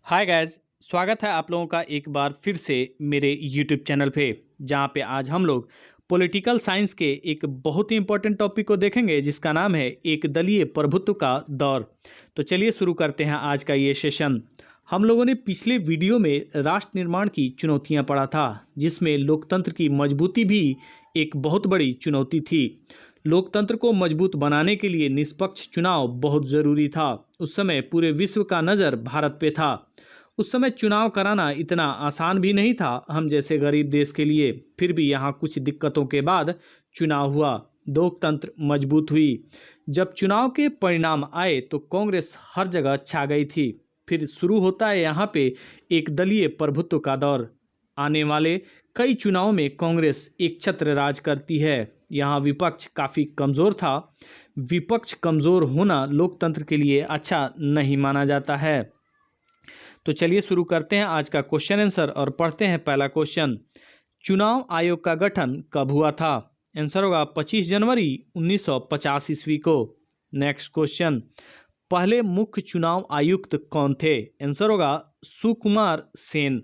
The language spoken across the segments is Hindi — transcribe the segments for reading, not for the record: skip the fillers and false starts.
हाय गाइस, स्वागत है आप लोगों का एक बार फिर से मेरे यूट्यूब चैनल पे, जहाँ पे आज हम लोग पॉलिटिकल साइंस के एक बहुत ही इंपॉर्टेंट टॉपिक को देखेंगे जिसका नाम है एक दलीय प्रभुत्व का दौर। तो चलिए शुरू करते हैं आज का ये सेशन। हम लोगों ने पिछले वीडियो में राष्ट्र निर्माण की चुनौतियाँ पढ़ा था, जिसमें लोकतंत्र की मजबूती भी एक बहुत बड़ी चुनौती थी। लोकतंत्र को मजबूत बनाने के लिए निष्पक्ष चुनाव बहुत ज़रूरी था। उस समय पूरे विश्व का नज़र भारत पे था। उस समय चुनाव कराना इतना आसान भी नहीं था हम जैसे गरीब देश के लिए। फिर भी यहाँ कुछ दिक्कतों के बाद चुनाव हुआ, लोकतंत्र मजबूत हुई। जब चुनाव के परिणाम आए तो कांग्रेस हर जगह छा गई थी। फिर शुरू होता है यहाँ पे एक दलीय प्रभुत्व का दौर। आने वाले कई चुनावों में कांग्रेस एक छत्र राज करती है। यहाँ विपक्ष काफ़ी कमज़ोर था। विपक्ष कमज़ोर होना लोकतंत्र के लिए अच्छा नहीं माना जाता है। तो चलिए शुरू करते हैं आज का क्वेश्चन आंसर और पढ़ते हैं पहला क्वेश्चन। चुनाव आयोग का गठन कब हुआ था? आंसर होगा 25 जनवरी 1950 ईस्वी को। नेक्स्ट क्वेश्चन, पहले मुख्य चुनाव आयुक्त कौन थे? आंसर होगा सुकुमार सेन।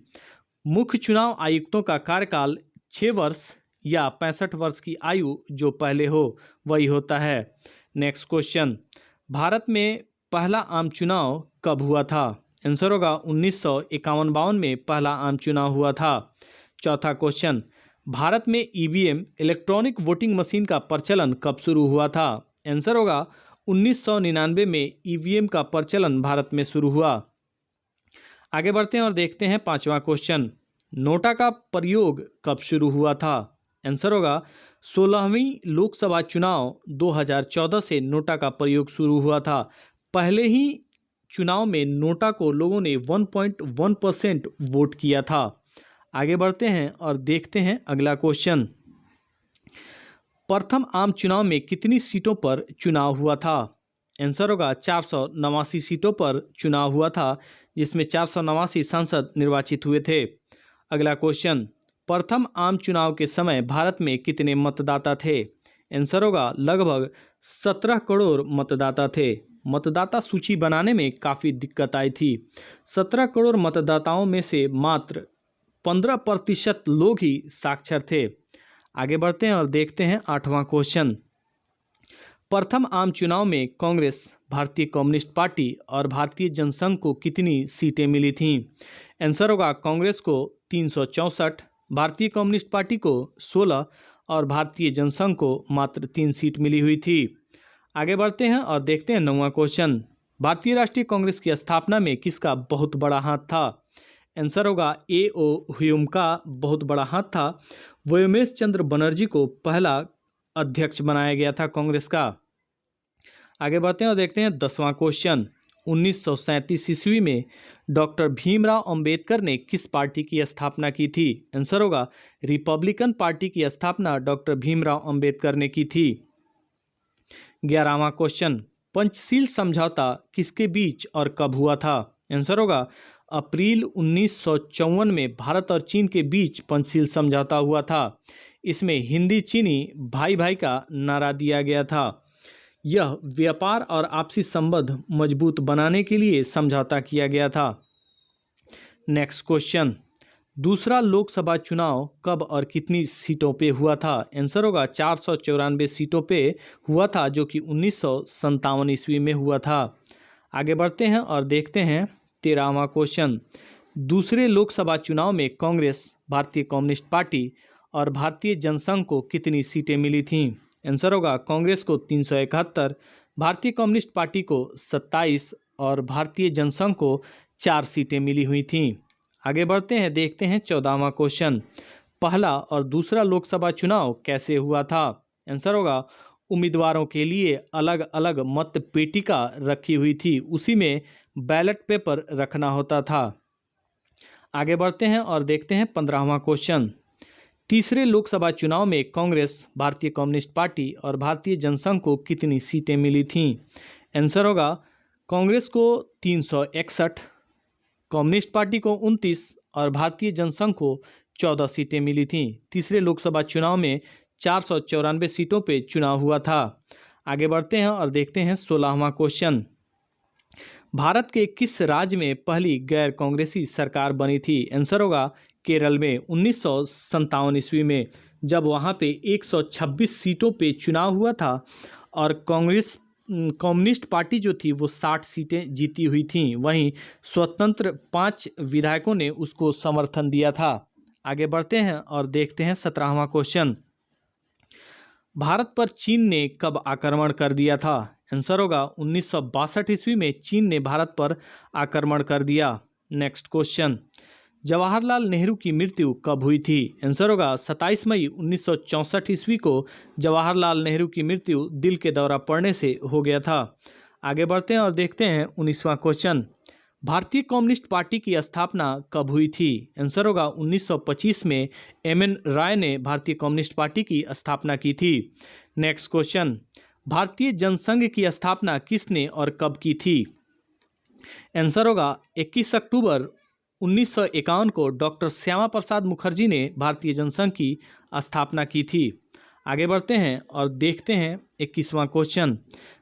मुख्य चुनाव आयुक्तों का कार्यकाल 6 वर्ष या 65 वर्ष की आयु जो पहले हो वही होता है। नेक्स्ट क्वेश्चन, भारत में पहला आम चुनाव कब हुआ था? आंसर होगा 1951-52 में पहला आम चुनाव हुआ था। चौथा क्वेश्चन, भारत में ईवीएम इलेक्ट्रॉनिक वोटिंग मशीन का प्रचलन कब शुरू हुआ था? आंसर होगा 1999 में ईवीएम का प्रचलन भारत में शुरू हुआ। आगे बढ़ते हैं और देखते हैं पांचवा क्वेश्चन, नोटा का प्रयोग कब शुरू हुआ था? आंसर होगा 16वीं लोकसभा चुनाव 2014 से नोटा का प्रयोग शुरू हुआ था। पहले ही चुनाव में नोटा को लोगों ने 1.1% वोट किया था। आगे बढ़ते हैं और देखते हैं अगला क्वेश्चन, प्रथम आम चुनाव में कितनी सीटों पर चुनाव हुआ था? आंसर होगा 489 सीटों पर चुनाव हुआ था, जिसमें 489 सांसद निर्वाचित हुए थे। अगला क्वेश्चन, प्रथम आम चुनाव के समय भारत में कितने मतदाता थे? आंसर होगा लगभग 17 करोड़ मतदाता थे। मतदाता सूची बनाने में काफ़ी दिक्कत आई थी। 17 करोड़ मतदाताओं में से मात्र 15% लोग ही साक्षर थे। आगे बढ़ते हैं और देखते हैं आठवां क्वेश्चन, प्रथम आम चुनाव में कांग्रेस, भारतीय कम्युनिस्ट पार्टी और भारतीय जनसंघ को कितनी सीटें मिली थीं? आंसर होगा कांग्रेस को 364, भारतीय कम्युनिस्ट पार्टी को 16 और भारतीय जनसंघ को मात्र 3 सीट मिली हुई थी। आगे बढ़ते हैं और देखते हैं नौवां क्वेश्चन, भारतीय राष्ट्रीय कांग्रेस की स्थापना में किसका बहुत बड़ा हाथ था? आंसर होगा A.O. ह्यूम का बहुत बड़ा हाथ था। व्योमेश चंद्र बनर्जी को पहला अध्यक्ष बनाया गया था कांग्रेस का। आगे बढ़ते हैं और देखते हैं 10वां क्वेश्चन, 1937 ईस्वी में डॉक्टर भीमराव अंबेडकर ने किस पार्टी की स्थापना की थी? आंसर होगा रिपब्लिकन पार्टी की स्थापना डॉक्टर भीमराव अंबेडकर ने की थी। 11वां क्वेश्चन, पंचशील समझौता किसके बीच और कब हुआ था? आंसर होगा अप्रैल 1954 में भारत और चीन के बीच पंचशील समझौता हुआ था। इसमें हिंदी चीनी भाई भाई का नारा दिया गया था। यह व्यापार और आपसी संबंध मजबूत बनाने के लिए समझौता किया गया था। नेक्स्ट क्वेश्चन, दूसरा लोकसभा चुनाव कब और कितनी सीटों पे हुआ था? आंसर होगा 494 सीटों पे हुआ था, जो कि 1957 ईस्वी में हुआ था। आगे बढ़ते हैं और देखते हैं 13वां क्वेश्चन, दूसरे लोकसभा चुनाव में कांग्रेस, भारतीय कम्युनिस्ट पार्टी और भारतीय जनसंघ को कितनी सीटें मिली थीं? आंसर होगा कांग्रेस को 371, भारतीय कम्युनिस्ट पार्टी को 27 और भारतीय जनसंघ को 4 सीटें मिली हुई थीं। आगे बढ़ते हैं, देखते हैं 14वां क्वेश्चन, पहला और दूसरा लोकसभा चुनाव कैसे हुआ था? आंसर होगा उम्मीदवारों के लिए अलग अलग मत पेटिका रखी हुई थी, उसी में बैलेट पेपर रखना होता था। आगे बढ़ते हैं और देखते हैं 15वां क्वेश्चन, तीसरे लोकसभा चुनाव में कांग्रेस, भारतीय कम्युनिस्ट पार्टी और भारतीय जनसंघ को कितनी सीटें मिली थीं? आंसर होगा कांग्रेस को 361, कम्युनिस्ट पार्टी को 29 और भारतीय जनसंघ को 14 सीटें मिली थीं। तीसरे लोकसभा चुनाव में 494 सीटों पे चुनाव हुआ था। आगे बढ़ते हैं और देखते हैं 16वां क्वेश्चन, भारत के किस राज्य में पहली गैर कांग्रेसी सरकार बनी थी? आंसर होगा केरल में 1957 ईस्वी में, जब वहाँ पे 126 सीटों पे चुनाव हुआ था और कम्युनिस्ट पार्टी जो थी वो 60 सीटें जीती हुई थीं। वहीं स्वतंत्र 5 विधायकों ने उसको समर्थन दिया था। आगे बढ़ते हैं और देखते हैं 17वां क्वेश्चन। भारत पर चीन ने कब आक्रमण कर दिया था? आंसर होगा 1962 ईस्वी में चीन ने भारत पर आक्रमण कर दिया। नेक्स्ट क्वेश्चन, जवाहरलाल नेहरू की मृत्यु कब हुई थी? आंसर होगा 27 मई 1964 ईस्वी को जवाहरलाल नेहरू की मृत्यु दिल के दौरा पड़ने से हो गया था। आगे बढ़ते हैं और देखते हैं 19वां क्वेश्चन, भारतीय कम्युनिस्ट पार्टी की स्थापना कब हुई थी? आंसर होगा 1925 में एम.एन. राय ने भारतीय कम्युनिस्ट पार्टी की स्थापना की थी। नेक्स्ट क्वेश्चन, भारतीय जनसंघ की स्थापना किसने और कब की थी? आंसर होगा 21 अक्टूबर 1951 को डॉक्टर श्यामा प्रसाद मुखर्जी ने भारतीय जनसंघ की स्थापना की थी। आगे बढ़ते हैं और देखते हैं 21वां क्वेश्चन,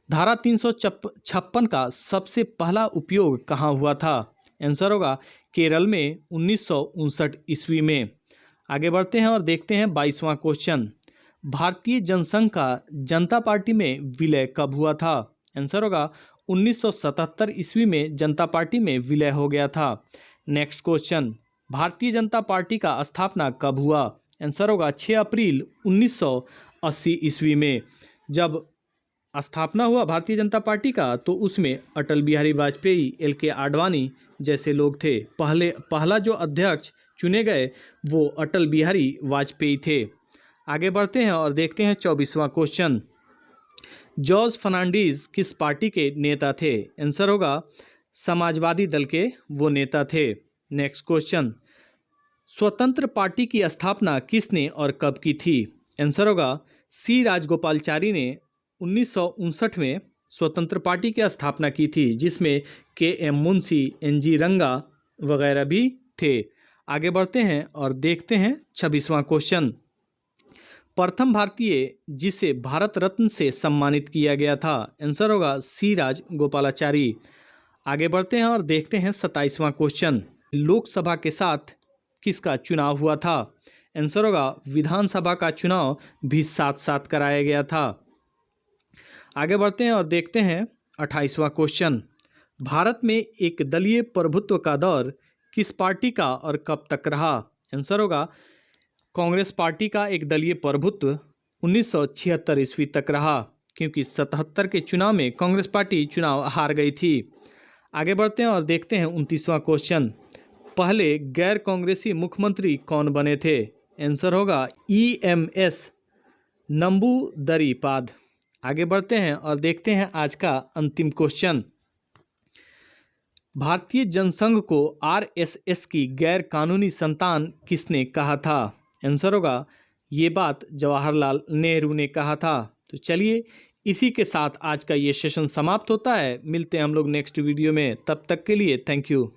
धारा 356 का सबसे पहला उपयोग कहाँ हुआ था? आंसर होगा केरल में 1959 ईस्वी में। आगे बढ़ते हैं और देखते हैं 22वां क्वेश्चन, भारतीय जनसंघ का जनता पार्टी में विलय कब हुआ था? आंसर होगा 1977 ईस्वी में जनता पार्टी में विलय हो गया था। Next question, Bharatiya Janata party का स्थापना कब हुआ? आंसर होगा 6 अप्रैल 1980 ईस्वी में। जब स्थापना हुआ भारतीय जनता पार्टी का तो उसमें अटल बिहारी वाजपेयी, एल.के. आडवाणी जैसे लोग थे। पहला जो अध्यक्ष चुने गए वो अटल बिहारी वाजपेयी थे। आगे बढ़ते हैं और देखते हैं 24वां क्वेश्चन, जॉर्ज फर्नांडीज किस पार्टी के नेता थे? आंसर होगा समाजवादी दल के वो नेता थे। नेक्स्ट क्वेश्चन, स्वतंत्र पार्टी की स्थापना किसने और कब की थी? आंसर होगा सी राजगोपालचारी ने 1959 में स्वतंत्र पार्टी की स्थापना की थी, जिसमें के.एम. मुंशी, एन.जी. रंगा वगैरह भी थे। आगे बढ़ते हैं और देखते हैं 26वां क्वेश्चन, प्रथम भारतीय जिसे भारत रत्न से सम्मानित किया गया था? आंसर होगा सी राजगोपालाचारी। आगे बढ़ते हैं और देखते हैं 27वां क्वेश्चन, लोकसभा के साथ किसका चुनाव हुआ था? आंसर होगा विधानसभा का चुनाव भी साथ साथ कराया गया था। आगे बढ़ते हैं और देखते हैं 28वां क्वेश्चन, भारत में एक दलीय प्रभुत्व का दौर किस पार्टी का और कब तक रहा? आंसर होगा कांग्रेस पार्टी का एक दलीय प्रभुत्व 1976 ईस्वी तक रहा, क्योंकि 77 के चुनाव में कांग्रेस पार्टी चुनाव हार गई थी। आगे बढ़ते हैं और देखते हैं 29वां क्वेश्चन, पहले गैर कांग्रेसी मुख्यमंत्री कौन बने थे? आंसर होगा E.M.S. नंबूदरीपाद। आगे बढ़ते हैं और देखते हैं आज का अंतिम क्वेश्चन, भारतीय जनसंघ को RSS की गैर कानूनी संतान किसने कहा था? आंसर होगा ये बात जवाहरलाल नेहरू ने कहा था। तो चलिए इसी के साथ आज का ये सेशन समाप्त होता है। मिलते हैं हम लोग नेक्स्ट वीडियो में, तब तक के लिए थैंक यू।